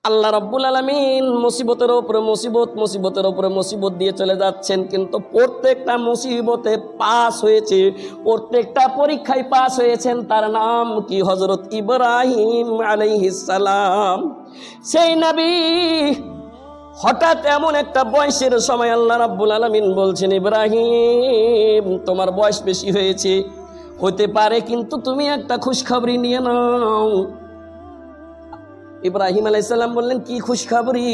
আল্লাহ রাব্বুল আলামিন মুসিবতের উপরে মুসিবত দিয়ে চলে যাচ্ছেন, কিন্তু প্রত্যেকটা মুসিবতে পাস হয়েছে, প্রত্যেকটা পরীক্ষায় পাস হয়েছেন। তার নাম কি? হযরত ইব্রাহিম আলাইহিস সালাম। সেই নবী হঠাৎ এমন একটা বয়সের সময় আল্লাহ রাব্বুল আলামিন বলছেন, ইব্রাহিম তোমার বয়স বেশি হয়েছে, হতে পারে কিন্তু তুমি একটা খুশখবরি নিয়ে নাও। ইব্রাহিম আলাইহিস সালাম বললেন, কি খুশখবরি?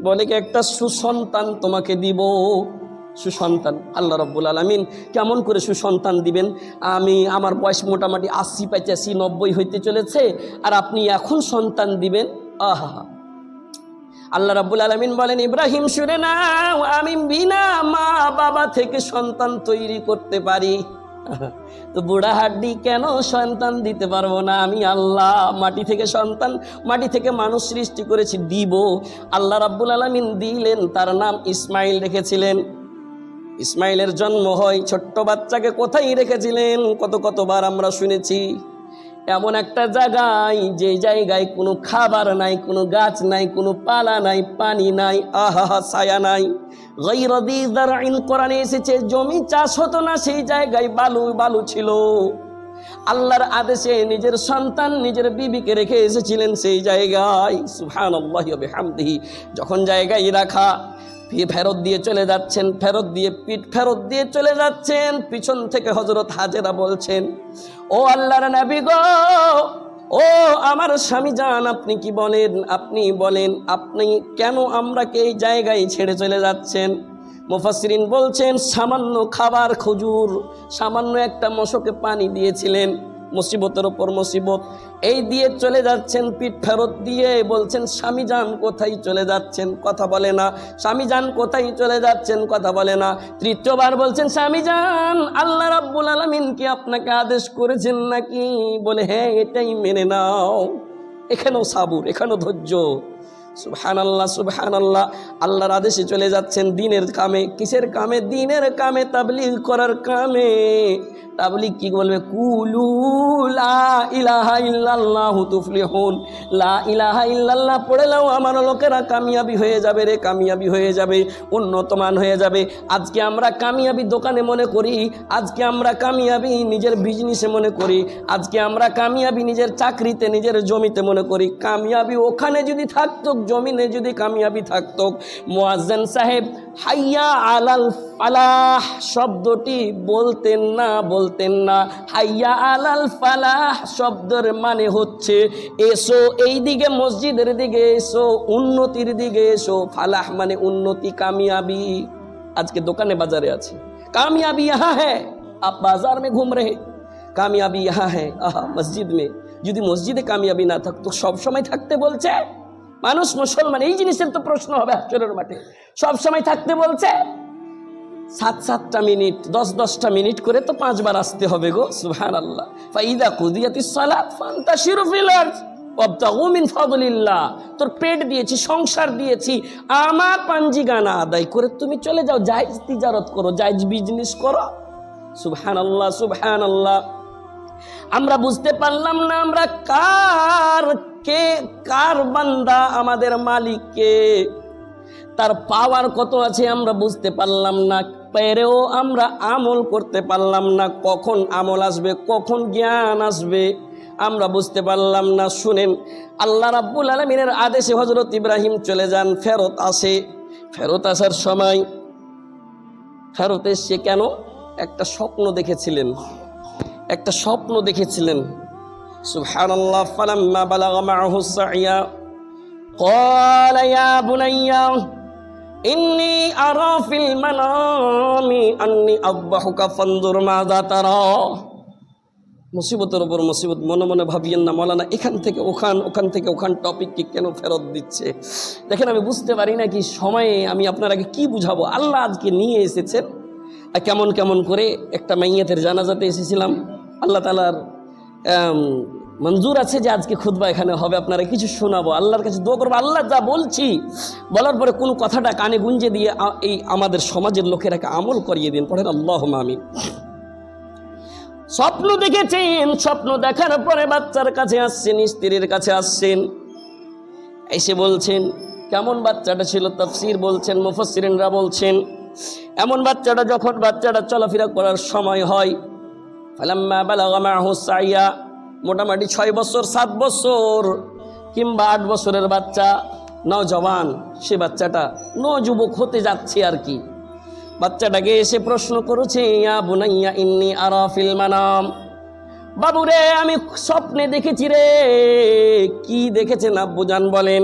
বলে কি, একটা সুসন্তান তোমাকে দিব। সুসন্তান? আল্লাহ রাব্বুল আলামিন কেমন করে সুসন্তান দিবেন? আমার বয়স মোটামুটি 80, 85, 90 হইতে চলেছে, আর আপনি এখন সন্তান দিবেন? আহা! আল্লাহ রাব্বুল আলামিন বলেন, ইব্রাহিম শুনে নাও, আমি বিনা মা বাবা থেকে সন্তান তৈরি করতে পারি, তো বুড়া হাড্ডি কেন সন্তান দিতে পারবো না? আমি আল্লাহ মাটি থেকে সন্তান, মাটি থেকে মানুষ সৃষ্টি করেছি, দিব। আল্লাহ রাব্বুল আলামিন দিলেন, তার নাম ইসমাইল রেখেছিলেন। ইসমাইলের জন্ম হয়, ছোট্ট বাচ্চাকে কোথায় রেখেছিলেন? কতবার আমরা শুনেছি। এমন একটা জায়গায়, যে জায়গায় কোনো খাবার নাই, কোনো গাছ নাই, কোনো পালা নাই, পানি নাই, আহা ছায়া নাই। গায়রা যী যারইন কোরআনে এসেছে, জমি চাষ হতো না, সেই জায়গায় বালু ছিল। আল্লাহর আদেশে নিজের সন্তান, নিজের বিবিকে রেখে এসেছিলেন সেই জায়গায়। সুবহানাল্লাহি ওয়া বিহামদিহি। যখন জায়গায় রাখা, ফেরত দিয়ে চলে যাচ্ছেন, পিঠ ফেরত দিয়ে চলে যাচ্ছেন, পিছন থেকে হযরত হাজেরা বলছেন, ও আল্লাহর নবী গো, ও আমার স্বামী জান, আপনি কি বলেন? আপনি বলেন, আপনি কেন আমরাকে এই জায়গায় ছেড়ে চলে যাচ্ছেন? মুফাসসিরিন বলছেন, সামান্য খাবার, খেজুর, সামান্য একটা মশকে পানি দিয়েছিলেন, মুসিবতের ওপর মুসিবত, এই দিয়ে চলে যাচ্ছেন, পিঠ ফেরত দিয়ে বলছেন, স্বামী জান কোথায় চলে যাচ্ছেন? কথা বলে না। স্বামী জান কোথায় চলে যাচ্ছেন? কথা বলে না। তৃতীয়বার বলছেন, স্বামী জান, আল্লাহ রাব্বুল আলামিন কি আপনাকে আদেশ করেছেন নাকি? বলে, হ্যাঁ, এটাই মেনে নাও। এখানেও সাবুর, এখানেও ধৈর্য। সুবহানাল্লাহ, সুবহানাল্লাহ। আল্লাহর আদেশে চলে যাচ্ছেন দিনের কামে। কিসের কামে? দিনের কামে, তাবলীগ করার কামে। তাবলীগ কি বলবে? কুলু লা ইলাহা ইল্লাল্লাহু তুফলিহুন। লা ইলাহা ইল্লাল্লাহ পড়ে নাও, আমার লোকেরা কামিয়াবি হয়ে যাবে রে, কামিয়াবি হয়ে যাবে, উন্নতমান হয়ে যাবে। আজকে আমরা কামিয়াবি দোকানে মনে করি, আজকে আমরা কামিয়াবি নিজের বিজনেসে মনে করি, আজকে আমরা কামিয়াবি নিজের চাকরিতে, নিজের জমিতে মনে করি। কামিয়াবি ওখানে যদি থাকতো, জমিনে যদি কামিয়াবি থাকতো, মুয়াজ্জিন সাহেব হাইয়া আলাল ফালাহ শব্দটি বলতেন না। হাইয়া আলাল ফালাহ শব্দের মানে হচ্ছে এসো এই দিকে, মসজিদের দিকে এসো, উন্নতির দিকে এসো। ফালাহ মানে উন্নতি, কামিয়াবি। আজকে দোকানে বাজারে আছে, কামিয়াবি ইহা হ্যাঁ, আপ বাজার में घूम रहे, কামিয়াবি ইহা হ্যাঁ। আহা, মসজিদ में, যদি মসজিদে কামিয়াবি না থাকতো, সব সময় থাকতে বলছে মানুষ, মুসলমান। এই জিনিসের তো প্রশ্ন হবে হাশরের মাঠে। সব সময় থাকতে বলছে, 7-7টা মিনিট, 10-10টা মিনিট করে তো 5 বার আসতে হবে গো। সুবহানাল্লাহ। ফাইদা কুদিয়াতিস সালাত ফান্তাশিরু ফিল আরদ ওয়াবতাগু মিন ফাদলিল্লাহ। তোর পেট দিয়েছি, সংসার দিয়েছি, আমার পাঞ্জিগানা আদায় করে তুমি চলে যাও, জায়েজ তিজারত করো, জায়েজ বিজনেস করো। সুবহানাল্লাহ, সুবহানাল্লাহ। আমরা বুঝতে পারলাম না আমরা কার বান্দা, আমাদের মালিককে, তার পাওয়ার কত আছে আমরা বুঝতে পারলাম না, পেরেও আমরা আমল করতে পারলাম না। কখন আমল আসবে, কখন জ্ঞান আসবে আমরা বুঝতে পারলাম না। শুনেন, আল্লাহ রাব্বুল আলামিনের আদেশে হযরত ইব্রাহিম চলে যান, ফেরত আসে। ফেরত আসার সময়, ফেরত এসে কেন? একটা স্বপ্ন দেখেছিলেন। সুবহানাল্লাহ। ফালাম্মা বালাগা মাআহু সাইয়া ক্বালা ইয়া বুনাইয়া ইন্নী আরা ফিল মানামি আন্নী আযবাহুকা ফানজুর মাযা তারা। মুসিবতের উপর মুসিবত, মনে মনে ভাবিয়েন না মাওলানা এখান থেকে ওখান টপিককে কেন ফেরত দিচ্ছে। দেখেন, আমি বুঝতে পারি না কি সময়ে আমি আপনারাকে কি বুঝাবো। আল্লাহ আজকে নিয়ে এসেছেন, কেমন করে একটা মাইয়াতের জানাজাতে এসেছিলাম। আল্লাহ তাআলার মঞ্জুর আছে যে আজকে খুতবা এখানে হবে, আপনারা কিছু শোনাবো, আল্লাহর কাছে দোয়া করবো। আল্লাহ যা বলছি বলার পরে কোনো কথাটা কানে গুঞ্জে দিয়ে এই আমাদের সমাজের লোকেরাকে আমল করিয়ে দিন। পড়েন আল্লাহুম্মা আমিন। স্বপ্ন দেখেছেন, স্বপ্ন দেখার পরে বাচ্চার কাছে আসছেন, স্ত্রীর কাছে আসছেন, এসে বলছেন কেমন বাচ্চাটা ছিল, তাফসীর বলছেন, মুফাসসিরিনরা বলছেন এমন বাচ্চাটা যখন বাচ্চাটা চলাফেরা করার সময় হয়, ফালাম্মা বালাগা মাহু সাইয়া, মোটামুটি 6 বছর 7 বছর কিংবা 8 বছরের বাচ্চা, নওজওয়ান, সে বাচ্চাটা নযুবক হতে যাচ্ছে আর কি। বাচ্চাটাকে এসে প্রশ্ন করেছে, ইয়া বুনাইয়া ইন্নী আরা ফিল মানাম, বাবুরে আমি স্বপ্নে দেখেছি রে। কি দেখেছেন আব্বুজান বলেন?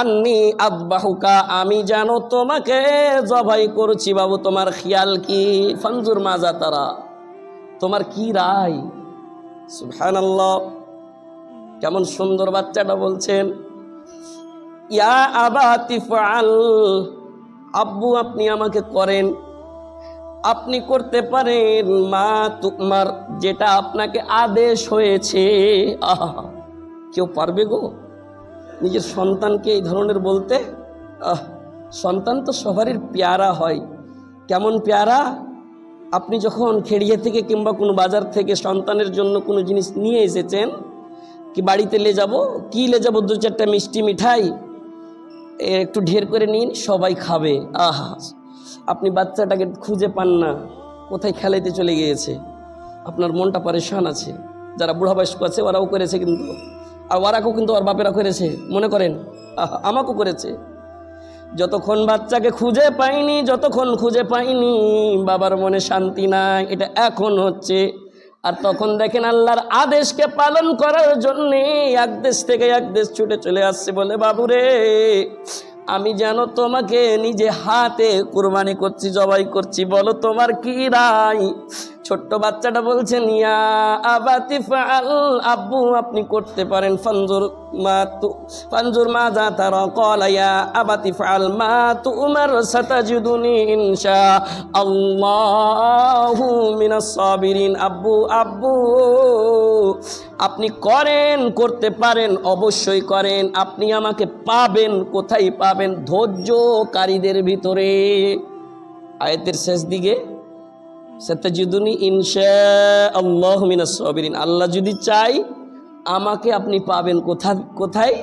আন্নী আযবাহুকা, আমি জানো তোমাকে জবাই করছি বাবু, তোমার খেয়াল কি? ফানজুর মাজা তারা, তোমার কি রায়? সুবহানাল্লাহ, কেমন সুন্দর বাচ্চাটা বলছেন, ইয়া আবাতি ফাআল, আব্বু আপনি আমাকে করেন, আপনি করতে পারেন, মা তুমার, যেটা আপনাকে আদেশ হয়েছে। আহা, কেউ পারবে গো নিজের সন্তানকে এই ধরনের বলতে? সন্তান তো সবারই পেয়ারা হয়। কেমন পেয়ারা? আপনি যখন খেড়িয়ে থেকে কিংবা কোনো বাজার থেকে সন্তানের জন্য কোনো জিনিস নিয়ে এসেছেন, কি বাড়িতে লে যাব, কি লে যাব, 2-4টা মিষ্টি মিঠাই একটু ঢের করে নিন, সবাই খাবে। আহা, আপনি বাচ্চাটাকে খুঁজে পান না, কোথায় খেলাইতে চলে গিয়েছে, আপনার মনটা পরেশান আছে। যারা বুড়া বয়স্ক আছে ওরাও করেছে, কিন্তু আর ওরাকেও কিন্তু ওর বাপেরা করেছে, মনে করেন আমাকেও করেছে। যতক্ষণ বাচ্চাকে খুঁজে পাইনি, যতক্ষণ খুঁজে পাইনি বাবার মনে শান্তি নাই, এটা এখন হচ্ছে। আর তখন দেখেন আল্লাহর আদেশকে পালন করার জন্যে এক দেশ থেকে এক দেশ ছুটে চলে আসছে, বলে বাবুরে আমি যেন তোমাকে নিজে হাতে কুরবানি করছি, জবাই করছি, বলো তোমার কি রায়? ছোট্ট বাচ্চাটা বলছেন, ইয়া আবাতি ফাআল, আব্বু আপনি করতে পারেন। ফানজুর মাজা তারা, ক্বালা ইয়া আবাতি ফাআল মা তুমার, সাতাজিদুনি ইনশাআল্লাহু মিনাস সাবিরিন। আব্বু আপনি করেন, করতে পারেন, অবশ্যই করেন, আপনি আমাকে পাবেন। কোথায় পাবেন? ধৈর্যকারীদের ভিতরে। আয়াতের শেষ দিকে সাতাজিদুনি ইনশাআল্লাহু মিনাস সাবিরিন, আল্লাহ যদি চাই আমাকে আপনি পাবেন। কোথায়?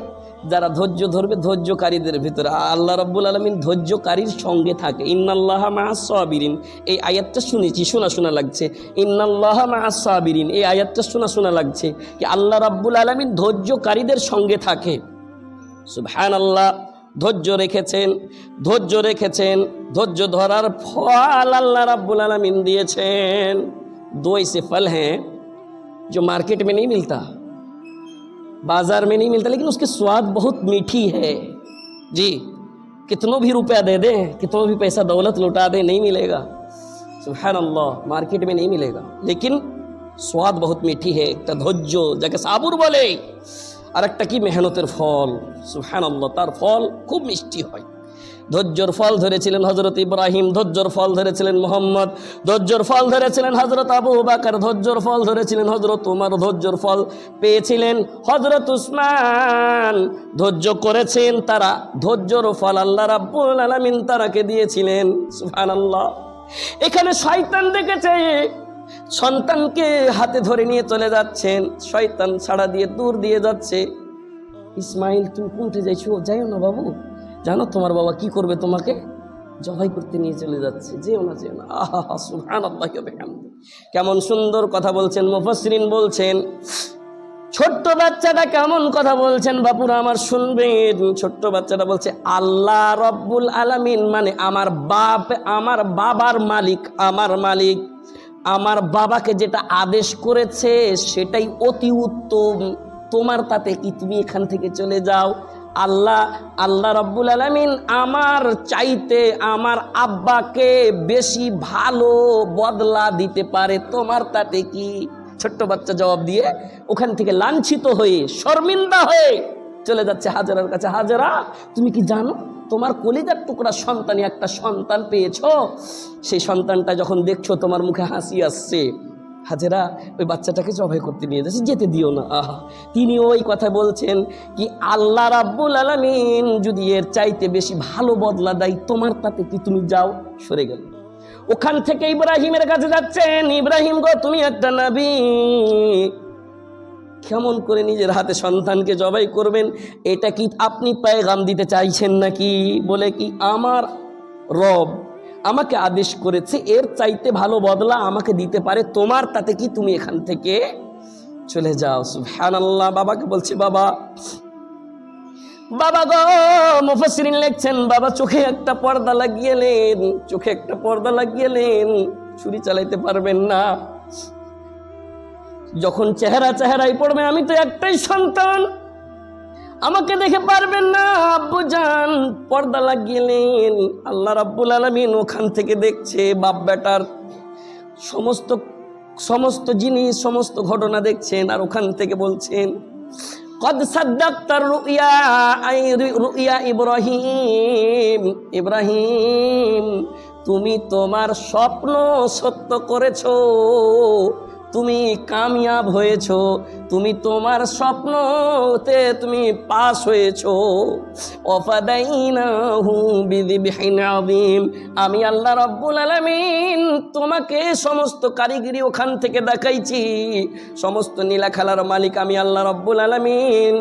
যারা ধৈর্য ধরবে, ধৈর্যকারীদের ভিতরে। আল্লাহ রাব্বুল আলামিন ধৈর্যকারীর সঙ্গে থাকে। ইন্নাল্লাহা মাআস সাবিরিন, এই আয়াতটা শুনেছি, শোনা লাগছে। ইন্নাল্লাহা মাআস সাবিরিন, এই আয়াতটা শোনা লাগছে কি আল্লাহ রাব্বুল আলামিন ধৈর্যকারীদের সঙ্গে থাকে। সুবহানাল্লাহ, ধৈর্য রেখেছেন। ধৈর্য ধরার ফল আল্লাহ রাব্বুল আলামিন দিয়েছেন। 2 ऐसे फल हैं जो मार्केट में नहीं मिलता, बाजार में नहीं मिलता, लेकिन उसकी स्वाद बहुत मीठी है जी। कितनों भी रुपया दे दें, कितनों भी पैसा दौलत लुटा दें, नहीं मिलेगा। सुभान अल्लाह, मार्केट में नहीं मिलेगा, लेकिन स्वाद बहुत मीठी है। एक धैर्य যাকে সাবুর বলে, আর একটা কি মেহনতের ফল। সুবহানাল্লাহ, তার ফল খুব মিষ্টি হয়। ধৈর্যর ফল ধরেছিলেন হযরত ইব্রাহিম, ধৈর্যর ফল ধরেছিলেন মুহাম্মদ, ধৈর্যর ফল ধরেছিলেন হযরত আবু বকর, ধৈর্যর ফল ধরেছিলেন হযরত উমর, ধৈর্যর ফল পেয়েছিলেন হযরত উসমান। ধৈর্য করেছেন তারা, ধৈর্যর ফল আল্লাহ রাব্বুল আলামিন তারাকে দিয়েছিলেন। সুবহানাল্লাহ। এখানে শয়তান দেখেছে সন্তানকে হাতে ধরে নিয়ে চলে যাচ্ছেন, শয়তান ছাড়া দিয়ে দূর দিয়ে যাচ্ছে। ইসমাইল তুমি কোনটা যাইছো? যাইও না বাবু, জানো তোমার বাবা কি করবে, তোমাকে জবাই করতে নিয়ে চলে যাচ্ছে, যেও না। আহা, সুবহানাল্লাহি ওয়া বিহামদি, কেমন সুন্দর কথা বলছেন। মুফাসসিরিন বলছেন ছোট্ট বাচ্চাটা কেমন কথা বলছেন বাপুরা আমার শুনবেন। ছোট্ট বাচ্চাটা বলছে আল্লাহ রব্বুল আলামিন মানে আমার বাবার মালিক, আমার বাবাকে যেটা আদেশ করেছে সেটাই অতি উত্তম। তোমার তাতে কি, তুমি এখান থেকে চলে যাও। আল্লাহ রব্বুল আলামিন আমার চাইতে আমার আব্বাকে বেশি ভালো বদলা দিতে পারে, তোমার তাতে কি। ছোট্ট বাচ্চা জবাব দিয়ে ওখান থেকে লাঞ্ছিত হয়ে, শর্মিন্দা হয়ে চলে যাচ্ছে হাজেরার কাছে। হাজেরা তুমি কি জানো তোমার কলিজার টুকরা সন্তানই একটা সন্তান পেয়েছো, সেই সন্তানটা যখন দেখছো তোমার মুখে হাসি আসছে। হাজেরা ওই বাচ্চাটাকে জবাই করতে নিয়ে যাচ্ছে, যেতে দিও না। আহা, তিনি ওই কথা বলছেন কি আল্লাহ রাব্বুল আলামিন যদি এর চাইতে বেশি ভালো বদলা দেয়, তোমার তাতে কি, তুমি যাও। সরে গেল। ওখান থেকে ইব্রাহিমের কাছে যাচ্ছেন। ইব্রাহিম গো, তুমি একটা নবী, কেমন করে নিজের হাতে সন্তানকে জবাই করবেন? এটা কি আপনি পেগাম দিতে চাইছেন নাকি? বলে কি আমার রব আমাকে আদেশ করেছে, এর চাইতে ভালো বদলা আমাকে দিতে পারে তোমার, তাতে কি তুমি এখান থেকে চলে যাও। সুবহানাল্লাহ। বাবাকে বলছে, বাবা বাবা গো, মুফাসসিরিন লিখছেন বাবা চোখে একটা পর্দা লাগিয়েলেন, চোখে একটা পর্দা লাগিয়েলেন, ছুরি চালাইতে পারবেন না। যখন চেহারাই পড়বে, আমি তো একটাই সন্তান, আমাকে দেখে পারবেন না আব্বুজান, পর্দা লাগিয়েলেন। আল্লাহ রাব্বুল আলামিন ওখান থেকে দেখছে, বাপ বেটার সমস্ত জিনিস, সমস্ত ঘটনা দেখছেন, আর ওখান থেকে বলছেন, কদ সাদ্দাক্তার রুইয়া, আই রুইয়া ইব্রাহিম, ইব্রাহিম তুমি তোমার স্বপ্ন সত্য করেছো, তুমি কামিয়াব হয়েছো, তুমি তোমার স্বপ্নতে তুমি পাস হয়েছো। ওয়াফাদাইনাহু বিযিবহিন আযীম, আমি আল্লাহ রাব্বুল আলামিন তোমাকে সমস্ত কারিগরি ওখান থেকে দেখাইছি, সমস্ত নীলাখালার মালিক আমি আল্লাহ রাব্বুল আলামিন।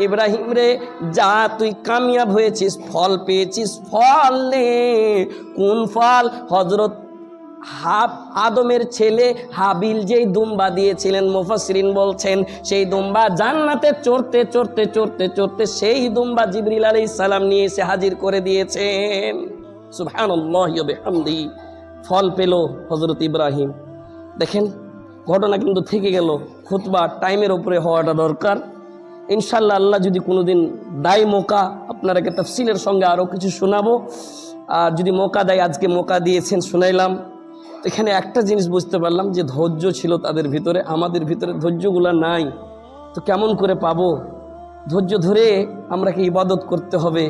ইব্রাহিম রে, যা তুই কামিয়াব হয়েছিস, ফল পেয়েছিস, ফল নে। কোন ফল? হযরত আদমের ছেলে হাবিল যেই দুম্বা দিয়েছিলেন, মুফাসসিরিন বলছেন সেই দুম্বা জান্নাতে চড়তে চড়তে চড়তে চড়তে সেই দুম্বা জিবরিল আলাইহিস সালাম নিয়ে এসে হাজির করে দিয়েছেন। সুবহানাল্লাহি ওয়া বিহামদিহি। ফল পেল হযরত ইব্রাহিম। দেখেন ঘটনা কিন্তু থেকে গেল। খুতবা টাইমের উপরে হওয়াটা দরকার। ইনশাআল্লাহ আল্লাহ যদি কোনোদিন দায় মৌকা, আপনারাকে তাফসিলের সঙ্গে আরও কিছু শোনাবো। আর যদি মৌকা দেয়, আজকে মৌকা দিয়েছেন, শোনাইলাম। এখানে একটা জিনিস বুঝতে পারলাম যে ধৈর্য ছিল তাদের ভিতরে, আমাদের ভিতরে ধৈর্যগুলো নাই। তো কেমন করে পাবো? ধৈর্য ধরে আমরা কি ইবাদত করতে হবে?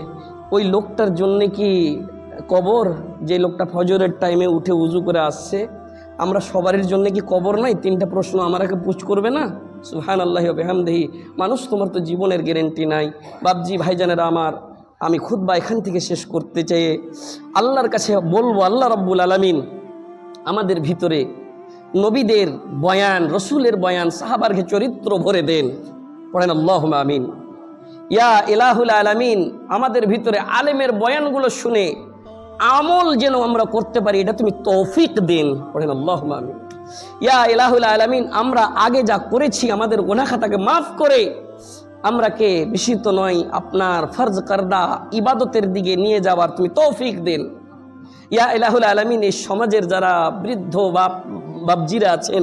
ওই লোকটার জন্যে কি কবর? যে লোকটা ফজরের টাইমে উঠে উজু করে আসছে, আমরা সবারই জন্য কি কবর নাই? তিনটা প্রশ্ন আমাকে পুছ করবে না? সুবহানাল্লাহি ওয়া বিহামদিহি। মানুষ, তোমার তো জীবনের গ্যারেন্টি নাই। বাপজি ভাইজানেরা আমার, আমি খুতবা এখান থেকে শেষ করতে চাই। আল্লাহর কাছে বলবো, আল্লাহ রাব্বুল আলামিন আমাদের ভিতরে নবীদের বয়ান, রসুলের বয়ান, সাহাবারকে চরিত্র ভরে দেন। পড়েন আল্লাহুম্মা আমিন। ইয়া ইলাহুল আলামিন, আমাদের ভিতরে আলেমের বয়ানগুলো শুনে আমল যেন আমরা করতে পারি, এটা তুমি তৌফিক দেন। পড়েন আল্লাহুম্মা আমিন। ইয়া ইলাহুল আলামিন, আমরা আগে যা করেছি আমাদের গুনাহ খাতাকে মাফ করে আমরাকে বেশি তো নয়, আপনার ফরজ করদা ইবাদতের দিকে নিয়ে যাওয়ার তুমি তৌফিক দেন। ইয়া ইলাহুল আলামিন, এই সমাজের যারা বৃদ্ধ বাপজিরা আছেন,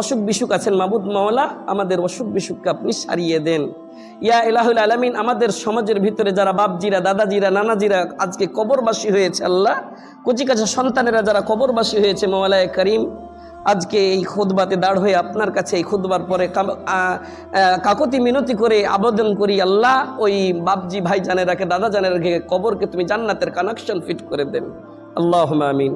অসুখ বিসুখ আছেন, মাবুদ মাওলা আমাদের অসুখ বিসুখকে আপনি সারিয়ে দেন। ইয়া ইলাহুল আলামিন, আমাদের সমাজের ভিতরে যারা বাপজিরা, দাদাজিরা, নানাজিরা আজকে কবরবাসী হয়েছে, আল্লাহ কচি কাঁচা সন্তানেরা যারা কবরবাসী হয়েছে, মাওলায়ে করিম আজকে এই খুতবাতে দাঁড় হয়ে আপনার কাছে এই খুতবার পরে কাকতি মিনতি করে আবেদন করি, আল্লাহ ওই বাপজি ভাই জানেরাকে, দাদা জানেরাকে কবরকে তুমি জান্নাতের কানেকশন ফিট করে দেন। আল্লাহুম্মা আমিন।